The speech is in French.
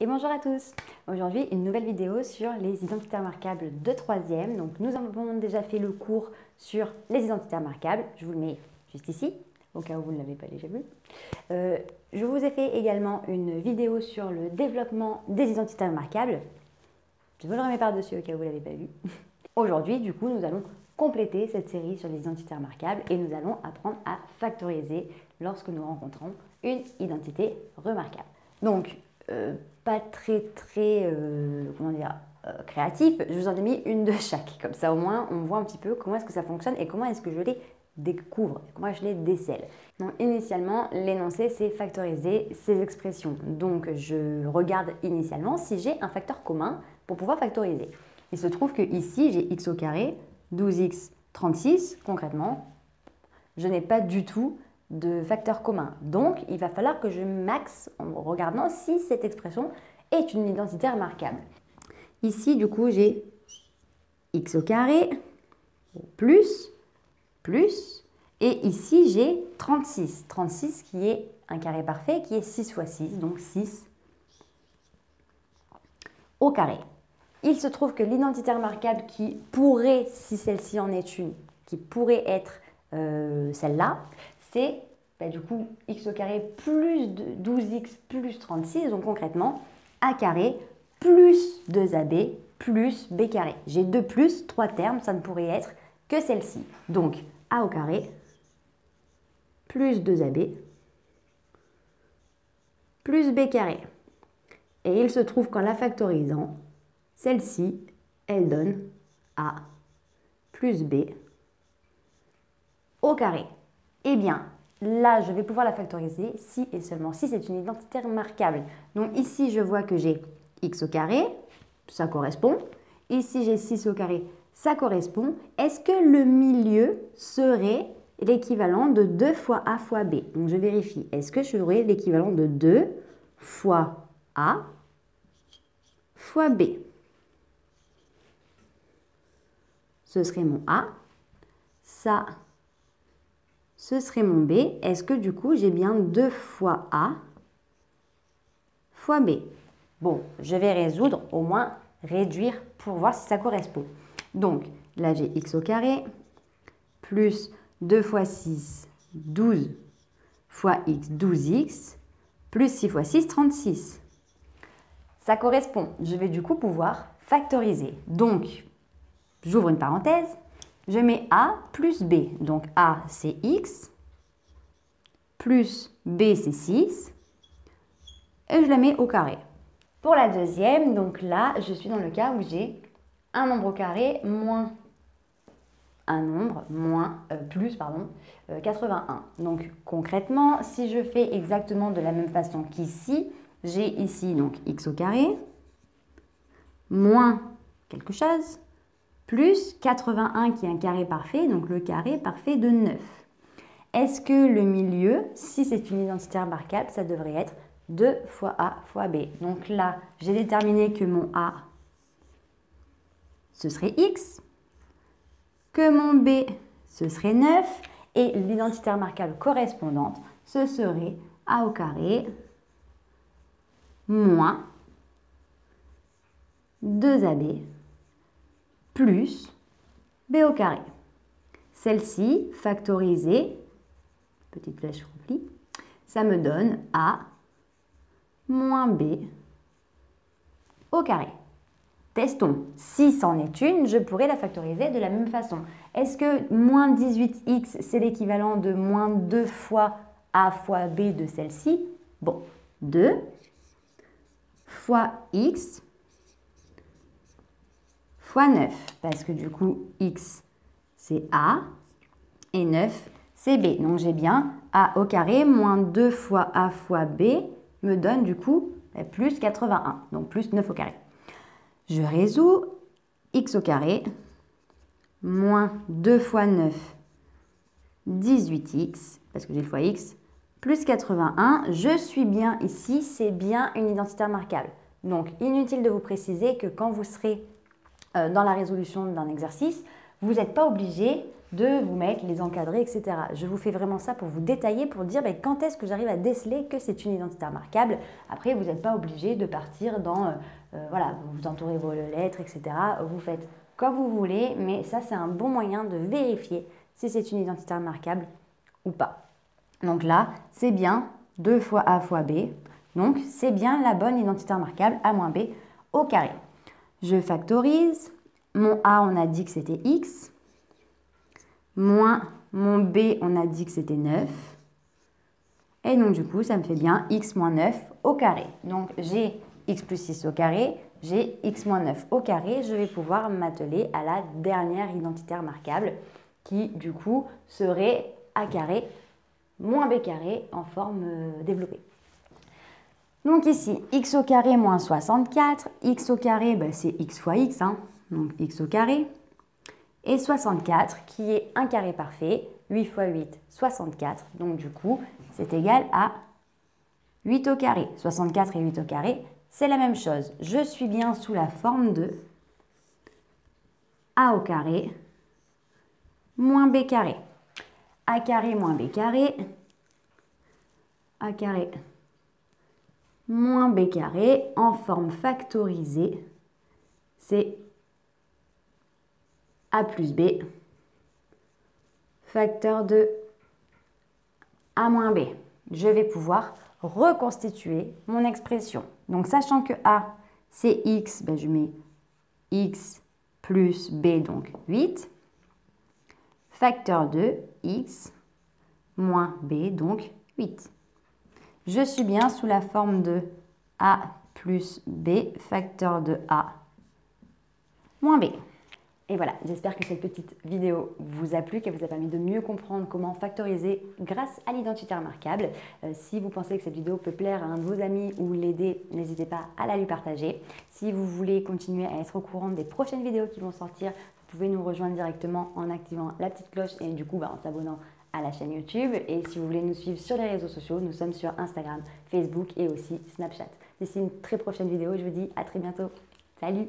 Et bonjour à tous. Aujourd'hui, une nouvelle vidéo sur les identités remarquables de 3e. Donc, nous avons déjà fait le cours sur les identités remarquables. Je vous le mets juste ici, au cas où vous ne l'avez pas déjà vu. Je vous ai fait également une vidéo sur le développement des identités remarquables. Je vous le remets par-dessus au cas où vous ne l'avez pas vu. Aujourd'hui, du coup, nous allons compléter cette série sur les identités remarquables et nous allons apprendre à factoriser lorsque nous rencontrons une identité remarquable. Donc, pas très créatif, je vous en ai mis une de chaque. Comme ça, au moins, on voit un petit peu comment est-ce que ça fonctionne et comment est-ce que je les découvre, comment je les décèle. Donc, initialement, l'énoncé, c'est factoriser ces expressions. Donc, je regarde initialement si j'ai un facteur commun pour pouvoir factoriser. Il se trouve que ici, j'ai x au carré, 12x, 36. Concrètement, je n'ai pas du tout de facteur commun. Donc, il va falloir que je maxe en regardant si cette expression est une identité remarquable. Ici, du coup, j'ai x au carré plus, et ici, j'ai 36. 36 qui est un carré parfait, qui est 6 fois 6, donc 6 au carré. Il se trouve que l'identité remarquable qui pourrait, si celle-ci en est une, qui pourrait être celle-là, c'est du coup x au carré plus 12x plus 36, donc concrètement a carré plus 2ab plus b carré. J'ai 2 plus, 3 termes, ça ne pourrait être que celle-ci. Donc a au carré plus 2ab plus b carré. Et il se trouve qu'en la factorisant, celle-ci, elle donne a plus b au carré. Eh bien, là, je vais pouvoir la factoriser si et seulement si c'est une identité remarquable. Donc ici, je vois que j'ai x au carré, ça correspond. Ici, j'ai 6 au carré, ça correspond. Est-ce que le milieu serait l'équivalent de 2 fois a fois b? Donc je vérifie. Est-ce que j'aurai l'équivalent de 2 fois a fois b? Ce serait mon a. Ça, ce serait mon b. Est-ce que du coup, j'ai bien 2 fois a fois b? Bon, je vais résoudre, au moins réduire pour voir si ça correspond. Donc, là, j'ai x au carré plus 2 fois 6, 12 fois x, 12x, plus 6 fois 6, 36. Ça correspond. Je vais du coup pouvoir factoriser. Donc, j'ouvre une parenthèse. Je mets a plus b. Donc a, c'est x, plus b, c'est 6. Et je la mets au carré. Pour la deuxième, donc là, je suis dans le cas où j'ai un nombre au carré moins un nombre plus 81. Donc concrètement, si je fais exactement de la même façon qu'ici, j'ai ici donc x au carré moins quelque chose plus 81 qui est un carré parfait, donc le carré parfait de 9. Est-ce que le milieu, si c'est une identité remarquable, ça devrait être 2 fois a fois b? Donc là, j'ai déterminé que mon a, ce serait x, que mon b, ce serait 9, et l'identité remarquable correspondante, ce serait a au carré moins 2ab plus b au carré. Celle-ci, factorisée, petite flèche remplie, ça me donne a moins b au carré. Testons. Si c'en est une, je pourrais la factoriser de la même façon. Est-ce que moins 18x, c'est l'équivalent de moins 2 fois a fois b de celle-ci? Bon, 2 fois x fois 9, parce que du coup, x, c'est a, et 9, c'est b. Donc, j'ai bien a au carré moins 2 fois a fois b me donne du coup plus 81, donc plus 9 au carré. Je résous x au carré moins 2 fois 9, 18x, parce que j'ai le fois x, plus 81. Je suis bien ici, c'est bien une identité remarquable. Donc, inutile de vous préciser que quand vous serez dans la résolution d'un exercice, vous n'êtes pas obligé de vous mettre les encadrés, etc. Je vous fais vraiment ça pour vous détailler, pour dire quand est-ce que j'arrive à déceler que c'est une identité remarquable. Après, vous n'êtes pas obligé de partir dans, voilà, vous entourez vos lettres, etc. Vous faites comme vous voulez, mais ça, c'est un bon moyen de vérifier si c'est une identité remarquable ou pas. Donc là, c'est bien 2 fois A fois B. Donc, c'est bien la bonne identité remarquable A moins B au carré. Je factorise. Mon A, on a dit que c'était X. Moins mon B, on a dit que c'était 9. Et donc, du coup, ça me fait bien X moins 9 au carré. Donc, j'ai X plus 6 au carré. J'ai X moins 9 au carré. Je vais pouvoir m'atteler à la dernière identité remarquable qui, du coup, serait A carré moins B carré en forme développée. Donc ici, x au carré moins 64. X au carré, c'est x fois x. Donc x au carré. Et 64 qui est un carré parfait. 8 fois 8, 64. Donc du coup, c'est égal à 8 au carré. 64 et 8 au carré, c'est la même chose. Je suis bien sous la forme de A au carré moins B carré. A carré moins B carré. A carré moins B carré en forme factorisée, c'est A plus B, facteur de A moins B. Je vais pouvoir reconstituer mon expression. Donc, sachant que A, c'est X, je mets X plus B, donc 8. Facteur de X moins B, donc 8. Je suis bien sous la forme de A plus B, facteur de A moins B. Et voilà, j'espère que cette petite vidéo vous a plu, qu'elle vous a permis de mieux comprendre comment factoriser grâce à l'identité remarquable. Si vous pensez que cette vidéo peut plaire à un de vos amis ou l'aider, n'hésitez pas à la lui partager. Si vous voulez continuer à être au courant des prochaines vidéos qui vont sortir, vous pouvez nous rejoindre directement en activant la petite cloche et du coup en s'abonnant à la chaîne YouTube. Et si vous voulez nous suivre sur les réseaux sociaux, nous sommes sur Instagram, Facebook et aussi Snapchat. D'ici une très prochaine vidéo, je vous dis à très bientôt. Salut!